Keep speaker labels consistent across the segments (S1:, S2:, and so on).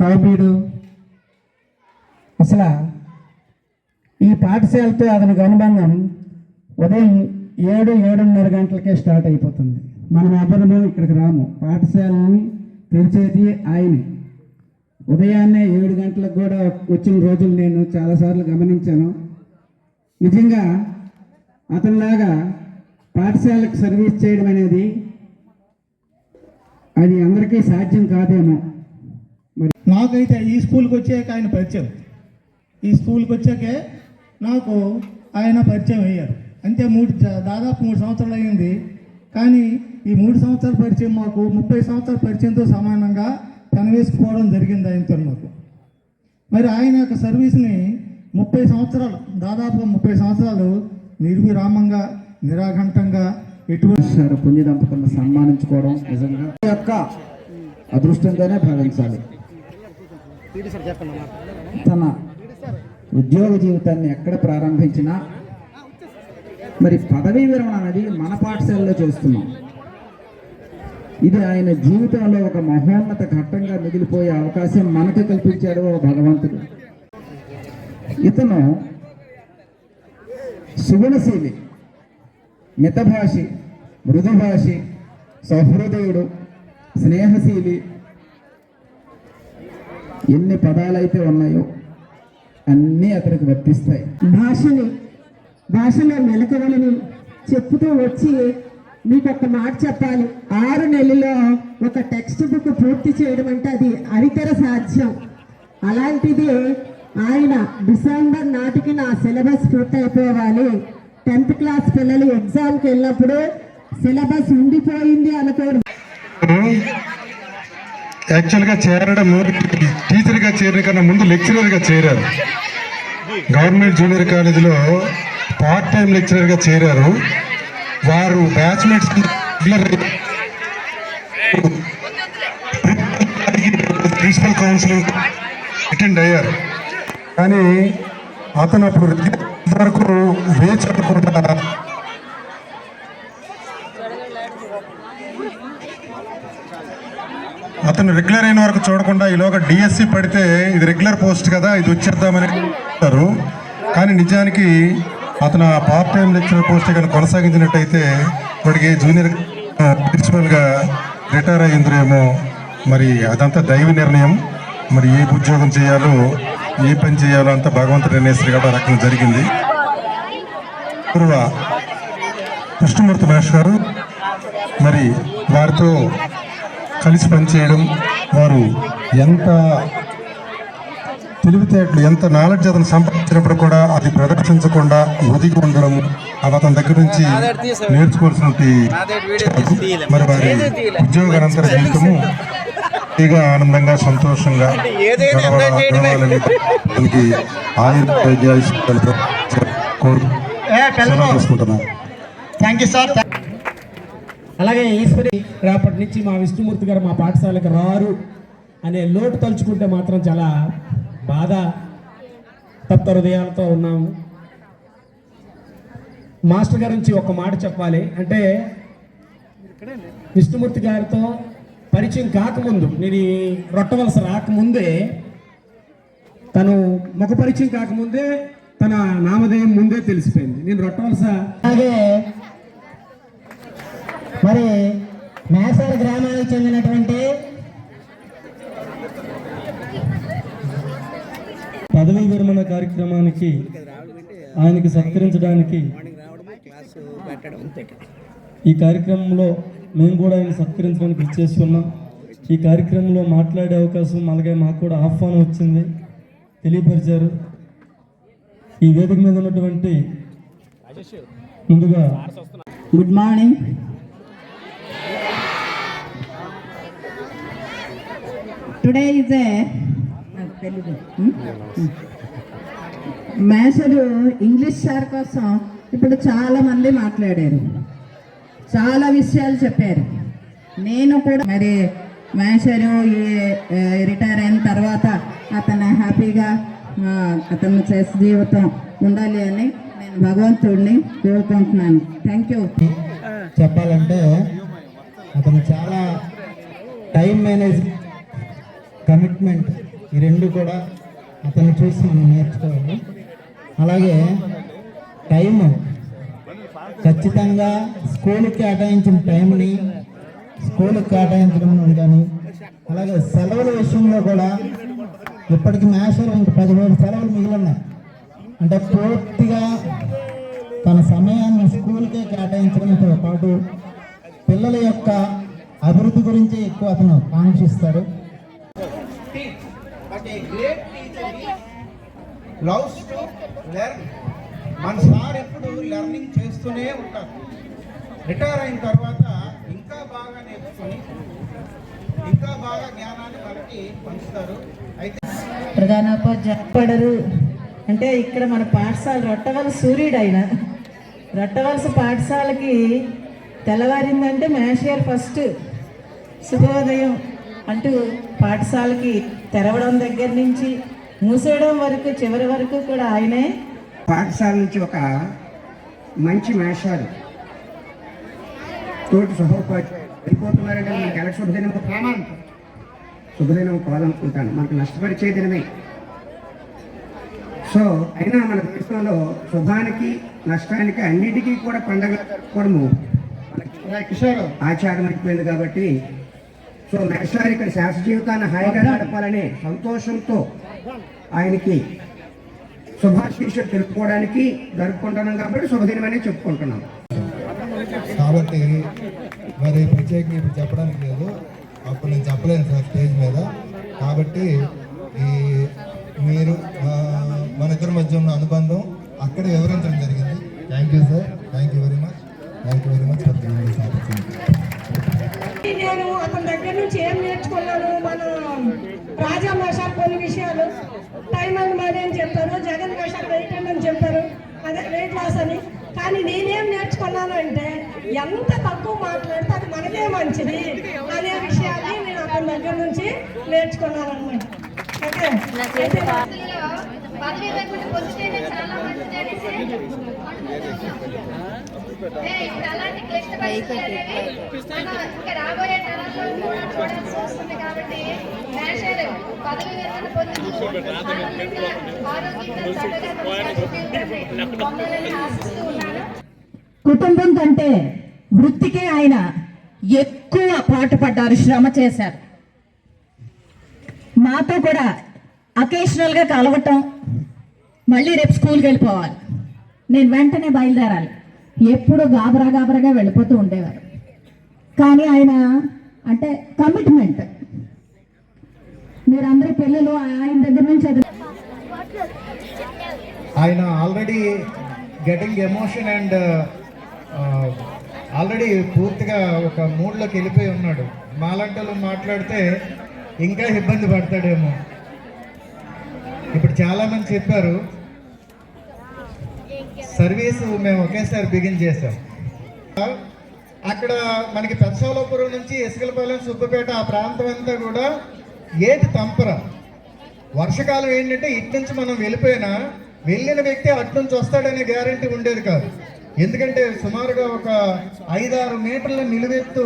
S1: సాయిబీడు అసలు ఈ పాఠశాలతో అతనికి అనుబంధం ఉదయం 7-7:30 గంటలకే స్టార్ట్ అయిపోతుంది. మనం ఎవరము ఇక్కడికి రాము, పాఠశాలని తెరిచేది ఆయనే. ఉదయాన్నే 7 గంటలకు కూడా వచ్చిన రోజులు నేను చాలాసార్లు గమనించాను. నిజంగా అతనిలాగా పాఠశాలకు సర్వీస్ చేయడం అనేది అది అందరికీ సాధ్యం కాదేమో. మరి
S2: నాకైతే ఈ స్కూల్కి వచ్చాక ఆయన పరిచయం, ఈ స్కూల్కి వచ్చాకే నాకు ఆయన పరిచయం అయ్యారు. అంతే దాదాపు 3 సంవత్సరాలు అయ్యింది. కానీ ఈ 3 సంవత్సరాల పరిచయం మాకు 30 సంవత్సరాల పరిచయంతో సమానంగా పెనవేసుకుపోవడం జరిగింది ఆయనతో నాకు. మరి ఆయన యొక్క సర్వీస్ని 30 సంవత్సరాలు, దాదాపుగా 30 సంవత్సరాలు నిర్విరామంగా నిరాఘంటంగా
S1: ఎటువంటి పుణ్య దంపతులను సన్మానించుకోవడం నిజంగా యొక్క అదృష్టంగానే భావించాలి. తన ఉద్యోగ జీవితాన్ని ఎక్కడ ప్రారంభించినా మరి పదవీ విరమణ అనేది మన పాఠశాలలో చేస్తున్నాం. ఇది ఆయన జీవితంలో ఒక మహోన్నత ఘట్టంగా మిగిలిపోయే అవకాశం మనకు కల్పించాడు భగవంతుడు. ఇతను సుగుణశీలి, మితభాషి, మృదుభాషి, సహృదయుడు, స్నేహశీలి, ఎన్ని పదాలైతే ఉన్నాయో అన్నీ అతనికి వర్తిస్తాయి.
S3: భాషలో మెలకువలని చెప్తూ వచ్చి మీకు ఒక మాట చెప్పాలి. 6 నెలల్లో ఒక టెక్స్ట్ బుక్ పూర్తి చేయడం అంటే అది అనితర సాధ్యం. అలాంటిది ఆయన డిసెంబర్ నాటికి నా సిలబస్ పూర్తి అయిపోవాలి. 10th క్లాస్ పిల్లలు ఎగ్జామ్కి వెళ్ళినప్పుడు సిలబస్ ఉండిపోయింది అనుకోవడం.
S4: యాక్చువల్గా చేరడం టీచర్గా చేరిన కన్నా ముందు లెక్చరర్గా చేరారు. గవర్నమెంట్ జూనియర్ కాలేజీలో పార్ట్ టైం లెక్చరర్గా చేరారు. వారు బ్యాచ్మేట్స్ ప్రిన్సిపల్ కౌన్సిలింగ్ అటెండ్ అయ్యారు. కానీ అతను అప్పుడు వరకు వేచకుండా అతను రెగ్యులర్ అయిన వరకు చూడకుండా ఈలోగా డిఎస్సి పడితే ఇది రెగ్యులర్ పోస్ట్ కదా, ఇది వచ్చేద్దామని అంటారు. కానీ నిజానికి అతను ఆ పార్ట్ టైం లెక్చరర్ పోస్ట్ కానీ కొనసాగించినట్టయితే వాడికి జూనియర్ ప్రిన్సిపల్గా రిటైర్ అయ్యిందిరేమో. మరి అదంతా దైవ నిర్ణయం. మరి ఏ ఉద్యోగం చేయాలో, ఏ పని చేయాలో అంతా భగవంతుడు నిర్ణయిస్తారు కదా, రకం జరిగింది. కృష్ణమూర్తి మాస్టర్ గారు మరి వారితో కలిసి పనిచేయడం, వారు ఎంత తెలివితేటలు, ఎంత నాలెడ్జ్ అతను సంపాదించినప్పుడు కూడా అది ప్రదర్శించకుండా ఒదిగి ఉండడం, అది అతని దగ్గర నుంచి నేర్చుకోవాల్సిన మరి వారి ఉద్యోగానంతర జీవితము ఇక ఆనందంగా సంతోషంగా గడవాలని కోరుకుంటున్నాను.
S2: Thank you sir.
S1: అలాగే ఈశ్వరి రేపటి నుంచి మా విష్ణుమూర్తి గారు మా పాఠశాలకు రారు అనే లోటు తలుచుకుంటే మాత్రం చాలా బాధ, తప్త హృదయాలతో ఉన్నాము. మాస్టర్ గారి నుంచి ఒక మాట చెప్పాలి. అంటే విష్ణుమూర్తి గారితో పరిచయం కాకముందు, నేను ఈ రొట్టవలస రాకముందే, తను ముఖ పరిచయం కాకముందే తన నామధేయం ముందే తెలిసిపోయింది. నేను రొట్టవలస
S3: అలాగే మరి మేసాల గ్రామానికి చెందినటువంటి
S5: పదవీ విరమణ కార్యక్రమానికి ఆయనకి సత్కరించడానికి ఈ కార్యక్రమంలో మేము కూడా ఆయన సత్కరించడానికి ఇచ్చేసి ఉన్నాం. ఈ కార్యక్రమంలో మాట్లాడే అవకాశం అలాగే మాకు కూడా ఆహ్వానం వచ్చింది, తెలియపరిచారు. ఈ వేదిక మీద ఉన్నటువంటి ముందుగా
S3: good morning. Today is a మేషరు ఇంగ్లీష్ సార్ కోసం ఇప్పుడు చాలామంది మాట్లాడారు, చాలా విషయాలు చెప్పారు. నేను కూడా మరి మేషరు రిటైర్ అయిన తర్వాత అతను హ్యాపీగా అతను చేసే జీవితం ఉండాలి అని నేను భగవంతుడిని కోరుకుంటున్నాను. Thank you.
S1: చెప్పాలంటే అతను చాలా టైం మేనేజ్, కమిట్మెంట్
S2: ఈ రెండు కూడా అతన్ని చూసి మనం నేర్చుకోవాలి. అలాగే టైము ఖచ్చితంగా స్కూల్కి కేటాయించిన టైంని స్కూల్కి కేటాయించడం కానీ, అలాగే సెలవుల విషయంలో కూడా ఇప్పటికి మ్యాథ్స్లో ఇంక 17 సెలవులు మిగిలిన్నాయి. అంటే పూర్తిగా తన సమయాన్ని స్కూల్కే కేటాయించడంతో పాటు పిల్లల యొక్క అభివృద్ధి గురించి ఎక్కువ అతను కాంక్షిస్తారు.
S6: Loves to learn. మన సార్ ఎప్పుడు లెర్నింగ్ చేస్తూనే ఉంటారు. రిటైర్ అయిన తర్వాత ఇంకా బాగా నేర్చుకొని ఇంకా బాగా జ్ఞానాన్ని మనకి పంచుతారు. అయితే
S3: ప్రధానోపాధ్యాయుడు అంటే ఇక్కడ మన పాఠశాల రొట్టవలస సూర్యుడు ఆయన. రొట్టవలస పాఠశాలకి తెల్లవారిందంటే మేషియర్ ఫస్ట్ శుభోదయం అంటూ పాఠశాలకి తెరవడం దగ్గర నుంచి మూసేయడం వరకు చివరి వరకు కూడా ఆయనే.
S7: పాఠశాల నుంచి ఒక మంచి మేషాలు తోటి శుభోపాధ్యాయులు వెళ్ళిపోతున్నారంటే మనకి ఎలా శుభదినం శుభదినం కావాలనుకుంటాను, మనకు నష్టపరిచే దినమే. సో అయినా మన దేశంలో శుభానికి నష్టానికి అన్నిటికీ కూడా పండగ జరుపుకోవడము ఆచారం అయిపోయింది. కాబట్టి సో మేషాలు ఇక్కడ శాస్త్ర జీవితాన్ని హాయిగా గడపాలనే సంతోషంతో ఆయనకి శుభాశీస్సులు తెలుపుకోవడానికి జరుపుకుంటున్నాం కాబట్టి శుభదినం అని చెప్పుకుంటున్నాం.
S4: కాబట్టి మరి ప్రత్యేకంగా ఇప్పుడు చెప్పడానికి లేదు, అప్పుడు నేను చెప్పలేను సార్ స్టేజ్ మీద. కాబట్టి ఈ మీరు మన ఇద్దరి మధ్య ఉన్న అనుబంధం అక్కడ వివరించడం జరిగింది. Thank you sir, thank you very much, thank you very much for giving this opportunity.
S8: నేను అతని దగ్గర నుంచి ఏం నేర్చుకున్నాను, మన రాజా మేషాలు కొన్ని విషయాలు టైం అండ్ మనీ అని చెప్పారు, జగన్ మేషాలు వెయిట్ అని చెప్పారు, అదే వెయిట్ లాస్ అని. కానీ నేనేం నేర్చుకున్నాను అంటే ఎంత తక్కువ మాట్లాడితే అది మనకే మంచిది అనే విషయాన్ని నేను అతని దగ్గర నుంచి నేర్చుకున్నాను అనమాట. ఓకే,
S9: పదవి లేకుండా పొందితేనే చాలా మంచిది అనేసి ఇప్పుడు అలాంటి క్లిష్ట పరిస్థితులు ఇంకా రాబోయే తరాల్లో కూడా చూడాల్సి వస్తుంది. కాబట్టి మేషాలు పదవి వేతన పొందుతూ ఆరోగ్యంగా పొందాలని ఆశిస్తూ ఉన్నాను.
S3: కుటుంబం కంటే వృత్తికే ఆయన ఎక్కువ పాటుపడ్డారు, శ్రమ చేశారు. మాతో కూడా అకేషనల్గా కలవటం, మళ్ళీ రేపు స్కూల్కి వెళ్ళిపోవాలి, నేను వెంటనే బయలుదేరాలి, ఎప్పుడు గాబరాగా వెళ్ళిపోతూ ఉండేవారు. కానీ ఆయన అంటే కమిట్మెంట్. మీరందరూ పిల్లలు ఆయన దగ్గర నుంచి
S6: ఆయన already getting emotion and already పూర్తిగా ఒక మూడ్లోకి వెళ్ళిపోయి ఉన్నాడు. మాలంటలు మాట్లాడితే ఇంకా ఇబ్బంది పడతాడేమో. ఇప్పుడు చాలామంది చెప్పారు సర్వీసు మేము ఒకేసారి బిగిన్ చేసాం. అక్కడ మనకి పెద్దాపురం నుంచి ఇసుకలపాలెం, సుబ్బపేట ఆ ప్రాంతం అంతా కూడా ఏటి తంపర. వర్షకాలం ఏంటంటే ఇటు నుంచి మనం వెళ్ళిపోయినా వెళ్ళిన వ్యక్తి అటు నుంచి వస్తాడనే గ్యారంటీ ఉండేది కాదు. ఎందుకంటే సుమారుగా ఒక 5-6 మీటర్ల నిలువెత్తు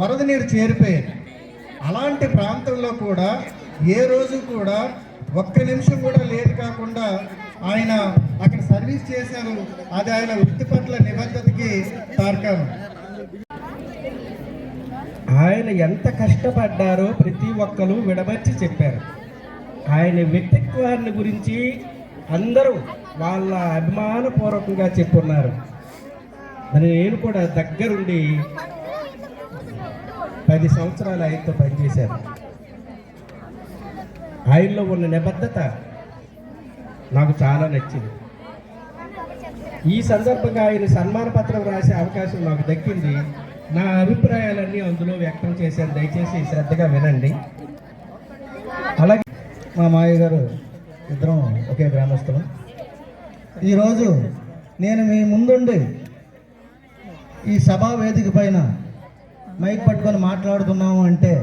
S6: వరద నీరు చేరిపోయేది. అలాంటి ప్రాంతంలో కూడా ఏ రోజు కూడా ఒక్క నిమిషం కూడా లేట్ కాకుండా ఆయన అక్కడ సర్వీస్ చేశారు. అది ఆయన వృత్తి పట్ల నిబద్ధతకి తార్కాణం.
S1: ఆయన ఎంత కష్టపడ్డారో ప్రతి ఒక్కరు విడమర్చి చెప్పారు. ఆయన వ్యక్తిత్వాన్ని గురించి అందరూ వాళ్ళ అభిమానపూర్వకంగా చెప్పున్నారు. మరి నేను కూడా దగ్గరుండి 10 సంవత్సరాలు ఆయనతో పనిచేశాను. ఆయనలో ఉన్న నిబద్ధత నాకు చాలా నచ్చింది. ఈ సందర్భంగా ఆయన సన్మాన పత్రం రాసే అవకాశం నాకు దక్కింది. నా అభిప్రాయాలన్నీ అందులో వ్యక్తం చేశాను. దయచేసి శ్రద్ధగా వినండి.
S2: అలాగే మా మావయ్య గారు ఇద్దరం ఒకే గ్రామస్తులం. ఈరోజు నేను మీ ముందుండి ఈ సభా వేదిక పైన మైక్ పట్టుకొని మాట్లాడుతున్నాము అంటే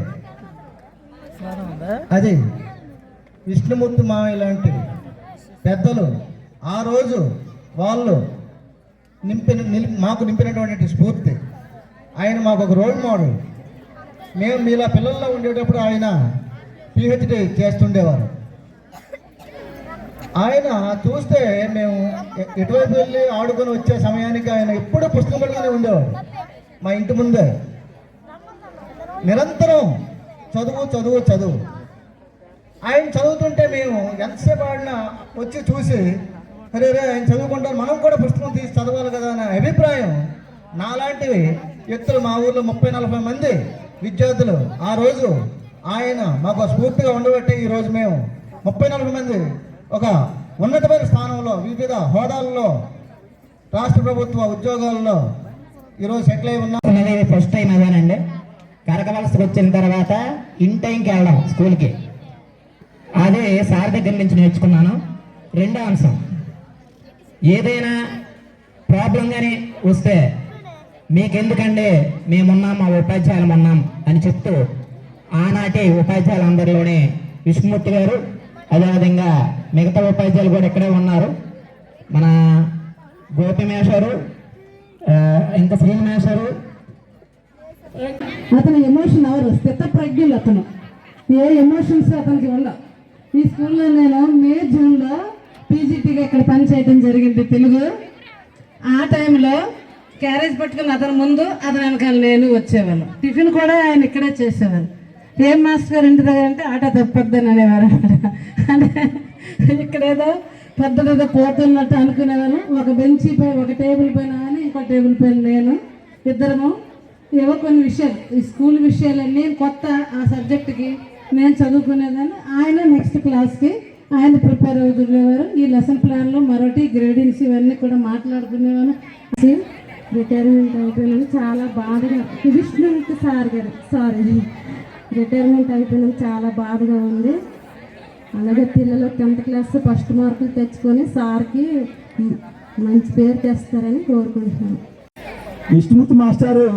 S2: అది విష్ణుమూర్తి మావయ్య లాంటి పెద్దలు ఆ రోజు వాళ్ళు మాకు నింపినటువంటి స్ఫూర్తి. ఆయన మాకు ఒక రోల్ మోడల్. మేము మీలా పిల్లల్లో ఉండేటప్పుడు ఆయన పిహెచ్డి చేస్తుండేవారు.
S6: ఆయన చూస్తే మేము ఎటువైపు వెళ్ళి ఆడుకొని వచ్చే సమయానికి ఆయన ఎప్పుడూ పుస్తకం పట్టుకొని ఉండేవాడు. మా ఇంటి ముందే నిరంతరం చదువు చదువు చదువు. ఆయన చదువుతుంటే మేము ఎంతసేపు ఆడినా వచ్చి చూసి అరే ఆయన చదువుకుంటారు, మనం కూడా పుస్తకం తీసి చదవాలి కదా అనే అభిప్రాయం. నాలాంటివి వ్యక్తులు మా ఊర్లో 30-40 మంది విద్యార్థులు ఆ రోజు ఆయన మాకు స్ఫూర్తిగా ఉండబట్టి ఈరోజు మేము 30-40 మంది ఒక ఉన్నతమైన స్థానంలో వివిధ హోదాల్లో రాష్ట్ర ప్రభుత్వ ఉద్యోగాల్లో ఈరోజు సెటిల్ అయి ఉన్నాం.
S10: ఫస్ట్ టైం అదేనండి. కరకవలసకు వచ్చిన తర్వాత ఇన్ టైంకి వెళ్ళడం స్కూల్కి, అదే సార్ దగ్గర నుంచి నేర్చుకున్నాను. రెండో అంశం, ఏదైనా ప్రాబ్లం కానీ వస్తే మీకెందుకండి మేమున్నాం, మా ఉపాధ్యాయులు ఉన్నాం అని చెప్తూ ఆనాటి ఉపాధ్యాయులందరిలోనే విష్ణుమూర్తి గారు, అదేవిధంగా మిగతా ఉపాధ్యాయులు కూడా ఇక్కడే ఉన్నారు. మన గోపి మేషారు, ఇంకా శ్రీని మేషారు.
S3: అతను ఎమోషన్ ఎవరు స్థితప్రజ్ఞులు. అతను ఏ ఎమోషన్స్ అతనికి ఉండవు. ఈ స్కూల్లో నేను మే జూన్లో పీజీటీగా ఇక్కడ పనిచేయడం జరిగింది తెలుగు. ఆ టైంలో క్యారేజ్ పట్టుకుని అతను ముందు అతను వెనకాల నేను వచ్చేవాళ్ళు. టిఫిన్ కూడా ఆయన ఇక్కడే చేసేవాళ్ళు. ఏం మాస్టర్ గారు ఇంటి దగ్గర అంటే ఆటో తప్పొద్దని అనేవారు. అంటే ఇక్కడేదో పెద్దదేదో పోతున్నట్టు అనుకునేవాళ్ళు. ఒక బెంచీ పై ఒక టేబుల్ పైన అని ఇంకో టేబుల్ పైన నేను, ఇద్దరము ఏవో కొన్ని విషయాలు, ఈ స్కూల్ విషయాలన్నీ కొత్త ఆ సబ్జెక్టుకి నేను చదువుకునేదాన్ని. ఆయన నెక్స్ట్ క్లాస్కి ఆయన ప్రిపేర్ అవుతుండేవారు. ఈ లెసన్ ప్లాన్లు మరొకటి గ్రేడింగ్స్ ఇవన్నీ కూడా మాట్లాడుకునేవారు. రిటైర్మెంట్ అయిపోయినాను చాలా బాధగా, విష్ణుమూర్తి సార్ గారు రిటైర్మెంట్ అయిపోయినాను చాలా బాధగా ఉంది. అలాగే పిల్లలు 10th క్లాస్ ఫస్ట్ మార్కులు తెచ్చుకొని సార్కి మంచి పేరు తెస్తారని కోరుకుంటున్నాను.
S2: విష్ణుమూర్తి మాస్టారు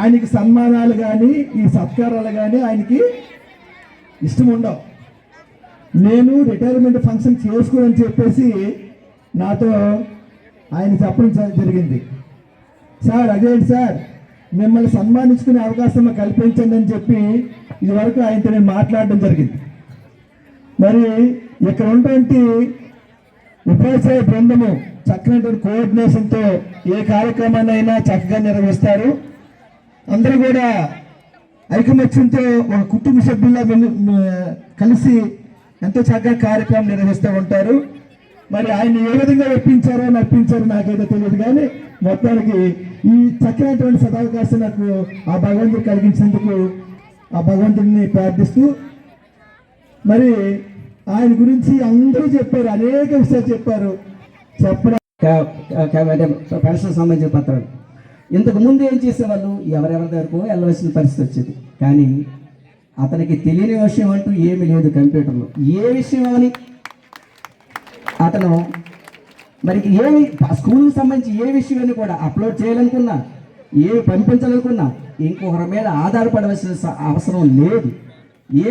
S2: ఆయనకి సన్మానాలు కానీ ఈ సత్కారాలు కానీ ఆయనకి ఇష్టం ఉండవు. నేను రిటైర్మెంట్ ఫంక్షన్ చేసుకోనని చెప్పేసి నాతో ఆయన చెప్పడం జరిగింది. సార్ అదేంటి సార్, మిమ్మల్ని సన్మానించుకునే అవకాశం కల్పించండి అని చెప్పి ఇదివరకు ఆయనతో నేను మాట్లాడడం జరిగింది. మరి ఇక్కడ ఉన్నటువంటి ఉపాధ్యాయ బృందము చక్కనటువంటి కోఆర్డినేషన్తో ఏ కార్యక్రమాన్ని అయినా చక్కగా నిర్వహిస్తారు. అందరూ కూడా ఐకమత్యంతో ఒక కుటుంబ సభ్యుల్లా కలిసి ఎంతో చక్కగా కార్యక్రమం నిర్వహిస్తూ ఉంటారు. మరి ఆయన ఏ విధంగా నప్పించారో నాకైతే తెలియదు, కానీ మొత్తానికి ఈ చక్కనటువంటి సదావకాశం నాకు ఆ భగవంతుడు కలిగించినందుకు ఆ భగవంతుడిని ప్రార్థిస్తూ, మరి ఆయన గురించి అందరూ చెప్పారు, అనేక విషయాలు చెప్పారు. చెప్పడం
S10: పెన్షన్ సంబంధించిన పత్రాలు ఇంతకు ముందు ఏం చేసేవాళ్ళు, ఎవరెవరి దగ్గరకు వెళ్ళవలసిన పరిస్థితి వచ్చేది. కానీ అతనికి తెలియని విషయం అంటూ ఏమీ లేదు. కంప్యూటర్లో ఏ విషయం అని అతను మరి ఏమి స్కూల్కి సంబంధించి ఏ విషయాన్ని కూడా అప్లోడ్ చేయాలనుకున్నా, ఏమి పంపించాలనుకున్నా ఇంకొకరి మీద ఆధారపడవలసిన అవసరం లేదు. ఏ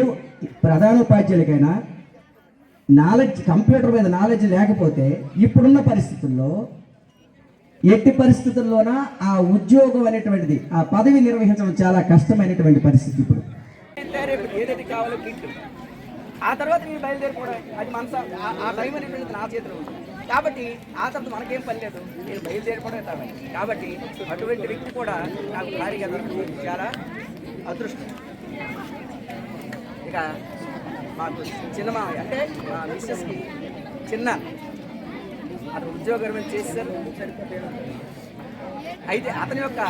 S10: ప్రధానోపాధ్యాయులకైనా నాలెడ్జ్, కంప్యూటర్ మీద నాలెడ్జ్ లేకపోతే ఇప్పుడున్న పరిస్థితుల్లో ఎట్టి పరిస్థితుల్లోన ఆ ఉద్యోగం అనేటువంటిది, ఆ పదవి నిర్వహించడం చాలా కష్టమైనటువంటి పరిస్థితి. ఇప్పుడు
S11: ఏదైతే కావాలో కిట్, ఆ తర్వాత నేను బయలుదేరిపోవడం, అది మన ఆ టైం అనేటువంటిది నా చేతిలో ఉంది. కాబట్టి ఆ తర్వాత మనకేం పని లేదు, నేను బయలుదేరిపోవడమే కావాలి. కాబట్టి అటువంటి వ్యక్తి కూడా నాకు భారీగా దొరకడం చాలా అదృష్టం. ఇక మాకు చిన్న మామయ్య అంటే మా మిస్సెస్కి చిన్న అతను ఉద్యోగం చేశారు. అయితే అతని యొక్క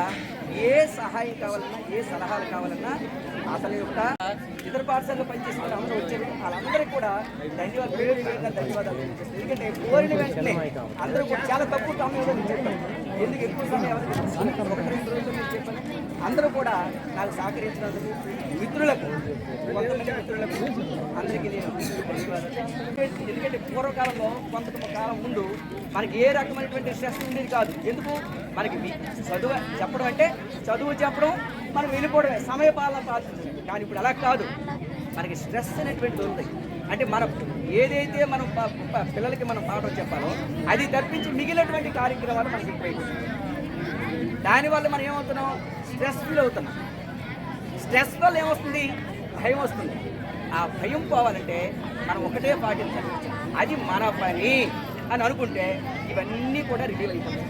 S11: ఏ సహాయం కావాలన్నా, ఏ సలహాలు కావాలన్నా అతని యొక్క ఇతర పాఠశాలలో పనిచేసిన వాళ్ళు అందరూ వచ్చారు. వాళ్ళందరికీ కూడా ధన్యవాదాలు. ఎందుకంటే కోరిన వెంటనే అందరూ కూడా చాలా తక్కువ సమయంలో నేను చెప్పాను. ఎందుకు ఎక్కువ సమయం ఎవరికి 1-2 రోజులు నేను చెప్పాను. అందరూ కూడా నాకు సహకరించినందుకు మిత్రులకు, కొంతమంది మిత్రులకు అందరికీ నేను ధన్యవాదాలు. ఎందుకంటే పూర్వకాలంలో కొంతకాలం ముందు మనకి ఏ రకమైనటువంటి స్ట్రెస్ ఉండేది కాదు. ఎందుకు, మనకి చదువు చెప్పడం అంటే చదువు చెప్పడం, మనం వెళ్ళిపోవడమే, సమయపాలన పాటించడం. కానీ ఇప్పుడు అలా కాదు, మనకి స్ట్రెస్ అనేటువంటిది ఉంది. అంటే మనం ఏదైతే మనం పిల్లలకి మనం పాఠం చెప్పాలో అది తప్పించి మిగిలినటువంటి కార్యక్రమాలు మనకి ఎక్కువైపోతుంది. దానివల్ల మనం ఏమవుతున్నాం, స్ట్రెస్ ఫీల్ అవుతున్నాం. స్ట్రెస్ వల్ల ఏమొస్తుంది, భయం వస్తుంది. ఆ భయం పోవాలంటే మనం ఒకటే పాటించాలి, అది మన పని అని అనుకుంటే ఇవన్నీ కూడా రిలీవ్ అయిపోతాయి.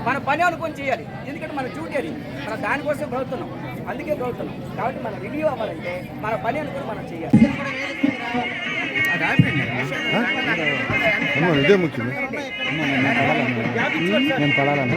S11: మన పని అనుకొని చేయాలి, ఎందుకంటే మన డ్యూటీ అది, మనం దానికోసం బ్రతుకుతున్నాం, అందుకే బ్రతుకుతున్నాం. కాబట్టి మనం రిలీవ్ అవ్వాలంటే మన పని అనుకుని మనం చేయాలి.
S4: ఇదే ముఖ్యం. నేను పడాలని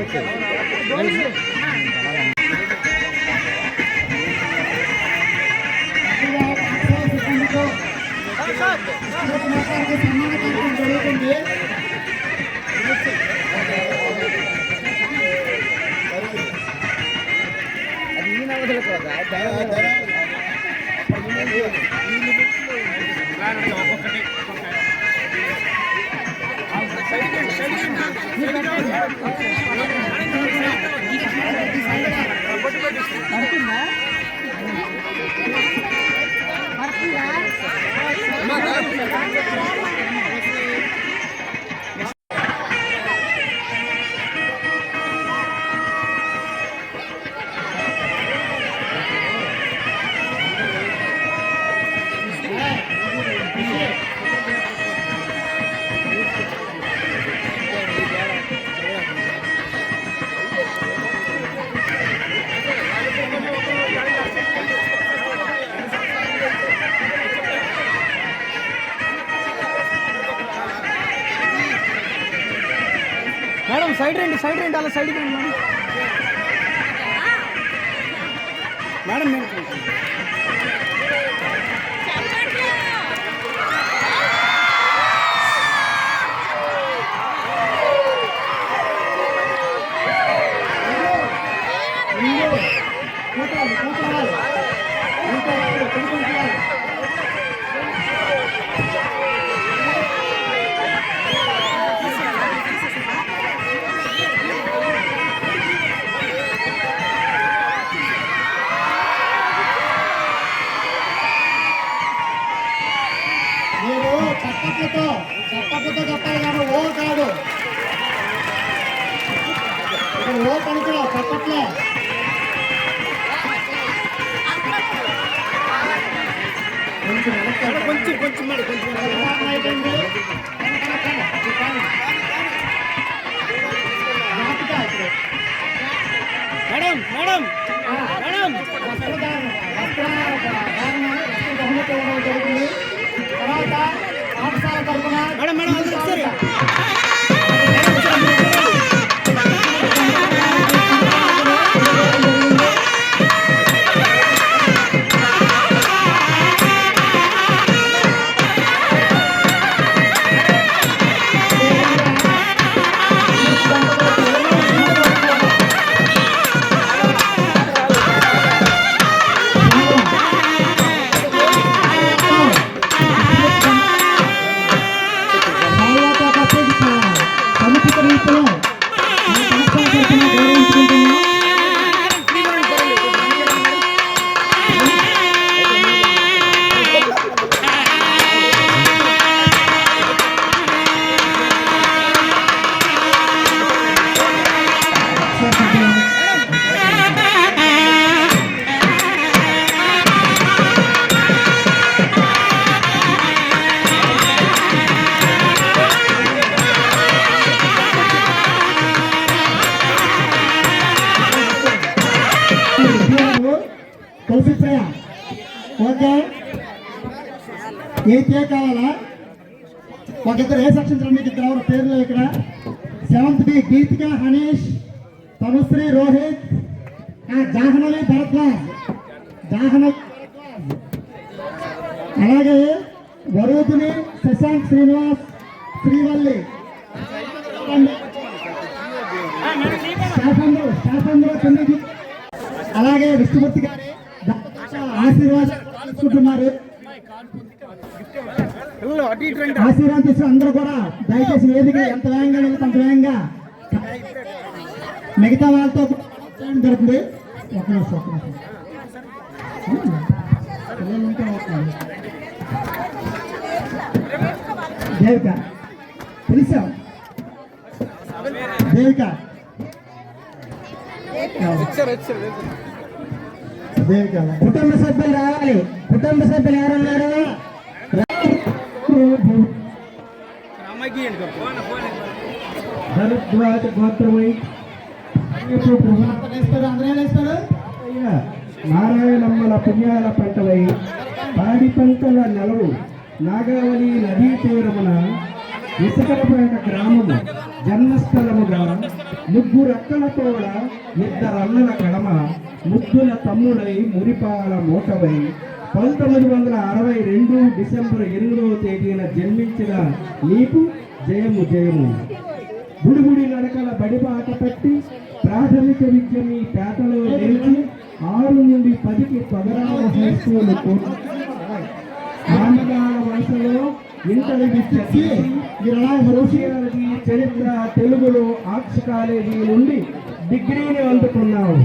S11: మేడం సైడ్ రండి, సైడ్ రండి, అలా సైడ్కి రండి మేడం. మేడం
S2: చప్పట్లతో చెప్పాలి కానీ ఓ కాదు, ఓ పనికిరా చప్పట్లో.
S11: మేడం మేడం మేడం
S2: జరుగుతుంది. తర్వాత పాఠశాల తరఫున
S11: మేడం మేడం ఒకసారి
S2: కలిసిపోయా. ఓకే, ఏ పే కావాలా? ఒక ఇద్దరు ఏ సెక్షన్ మీకు ఇద్దరు ఎవరు పేర్లు ఇక్కడ? 7th బి గీతిక హనీష్, తనుశ్రీ రోహిత్, జాహ్నవి భరద్వాజ్, అలాగే వరూధిని శశాంక్ శ్రీనివాస్, శ్రీవల్లి, స్టాఫ్, అలాగే విష్ణుమూర్తి గారి ఆశీర్వాదం తీసుకుంటున్నారు. ఆశీర్వాదం తీసుకుని అందరూ కూడా దయచేసి వేదిక ఎంత వేగంగా వెళ్తే అంత వేగంగా మిగతా వాళ్ళతో జరుగుతుంది. ఒక నిమిషం దేవిక పిలిచాం. దేవిక కుటుంబ సభ్యులు రావాలి. కుటుంబ సభ్యులు ఎవరున్నారు?
S1: భరద్వాజ గోత్రమై నారాయణమ్మల పుణ్యాల పంటలై పాడి పంటల నెలవు నాగావళి నదీ తీరమున ఇసుకలపేట గ్రామము జన్మస్థలముగా ముగ్గురక్కలతోడ ఇద్దరన్నల కడమ ముద్దుల తమ్ముడై మురిపాల మూటవై 1962 డిసెంబర్ 8వ తేదీన జన్మించిన నీకు జయము జయము. బుడిబుడి నడకల బడిబాట పట్టి ప్రాథమిక విద్య మీ పేటలో నేర్చి 6 నుండి 10కి పగరాల హై స్కూల్ ఆమదాల వలసలో ఇంటర్ విద్య సోషియాలజీ, చరిత్ర, తెలుగులో ఆర్ట్స్ కాలేజీ నుండి డిగ్రీని అందుకున్నావు.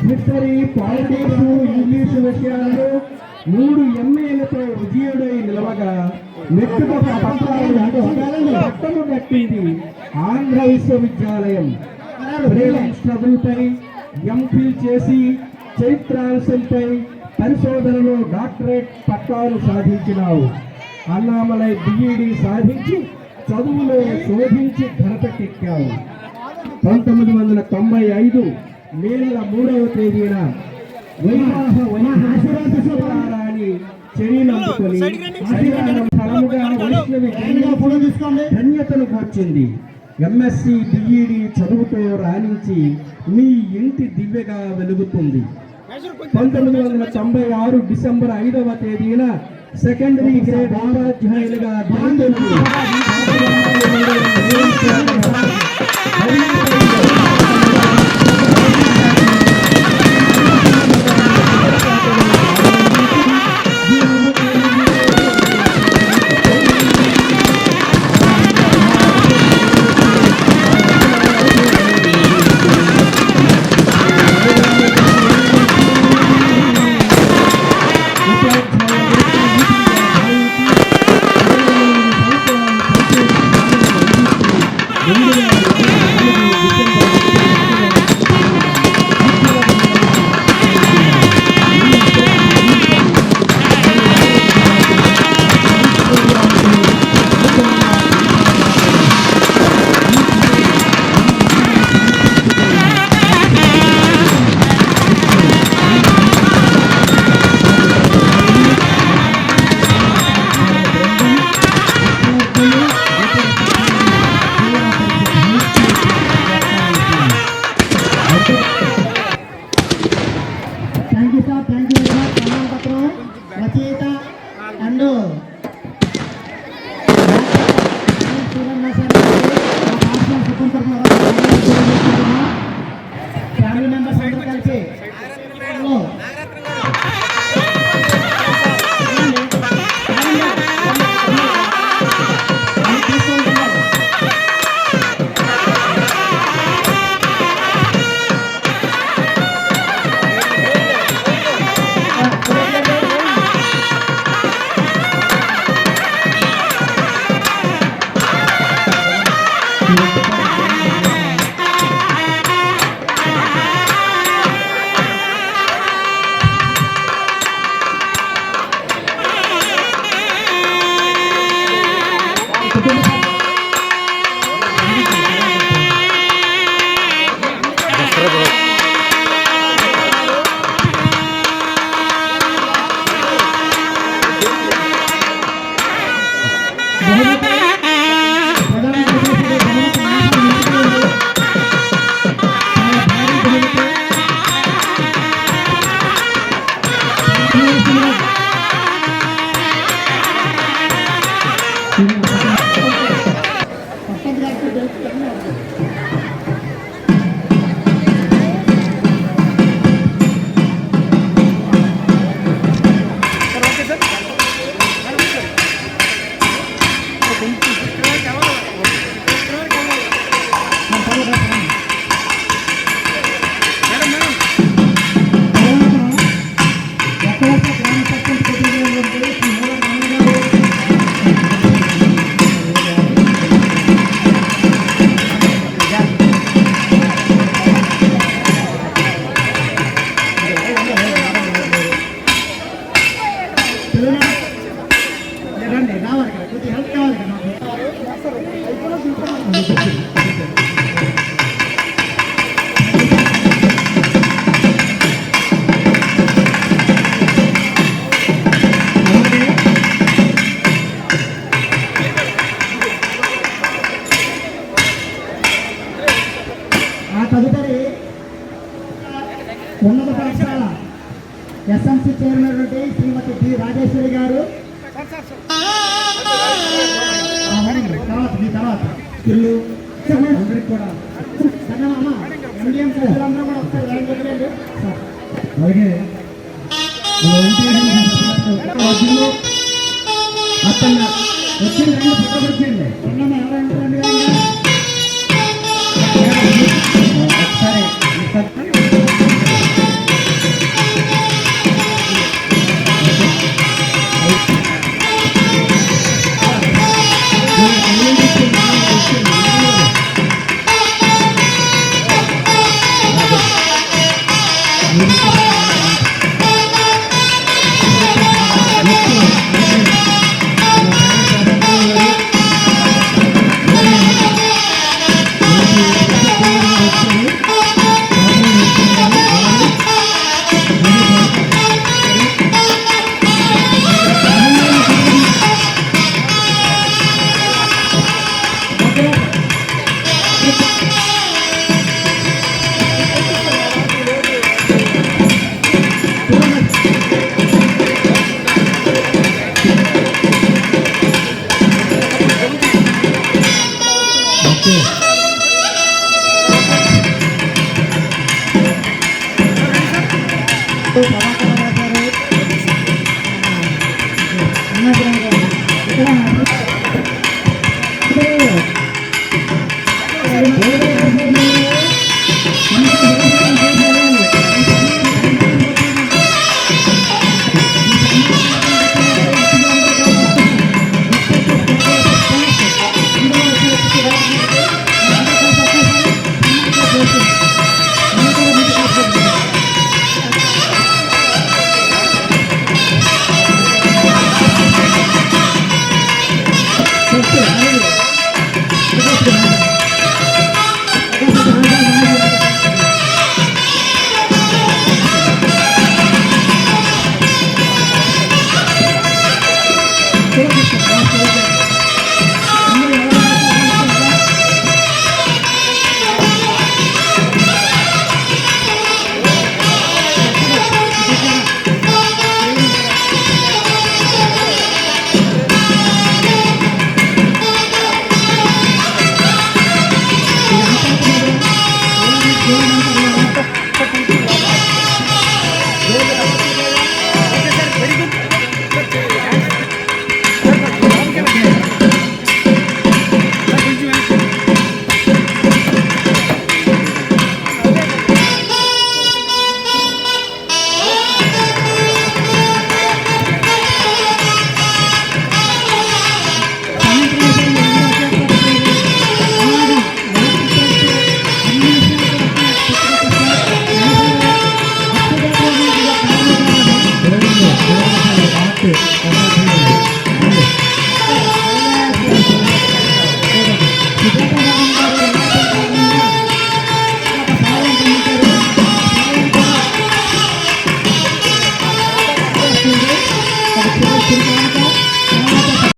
S1: హిస్టరీ, పాలిటిక్స్, ఇంగ్లీషు విషయాల్లో 3 MAలతో విజయుడై నిలవగా మెట్టుకొక పట్టము కట్టింది ఆంధ్ర విశ్వవిద్యాలయం. స్ట్రగుల్పై ఎంఫిల్ చేసి చైత్రాంశంపై పరిశోధనలో డాక్టరేట్ పట్టాలు సాధించినావు. అన్నామలై బిఈడి సాధించి చదువులో శోధించి ఘనతకెక్కావు. 1995 మే 3వ తేదీన వైవాహారాన్ని చర్యలందుకొని ఫలముగా వైష్ణవి ధన్యతను కూర్చింది. MSc బిఈడి చదువుతో రాణించి మీ ఇంటి దివ్యగా వెలుగుతుంది. 1996 డిసెంబర్ 5వ తేదీన సెకండరీ గ్రేడ్ ఉపాధ్యాయులుగా
S3: Thank you.
S2: తదుపరి ఉన్నత పాఠశాల ఎస్ఎంసీ చైర్మన్ శ్రీమతి డి రాజేశ్వరి గారు, తర్వాత ఇల్లు అందరికి కూడా MDM సభ్యులందరూ కూడా ఒకసారి లైన్ పెట్టండి. అలాగే అతను వచ్చింది రెండు పక్కకు వచ్చింది
S3: గవర్నమెంట్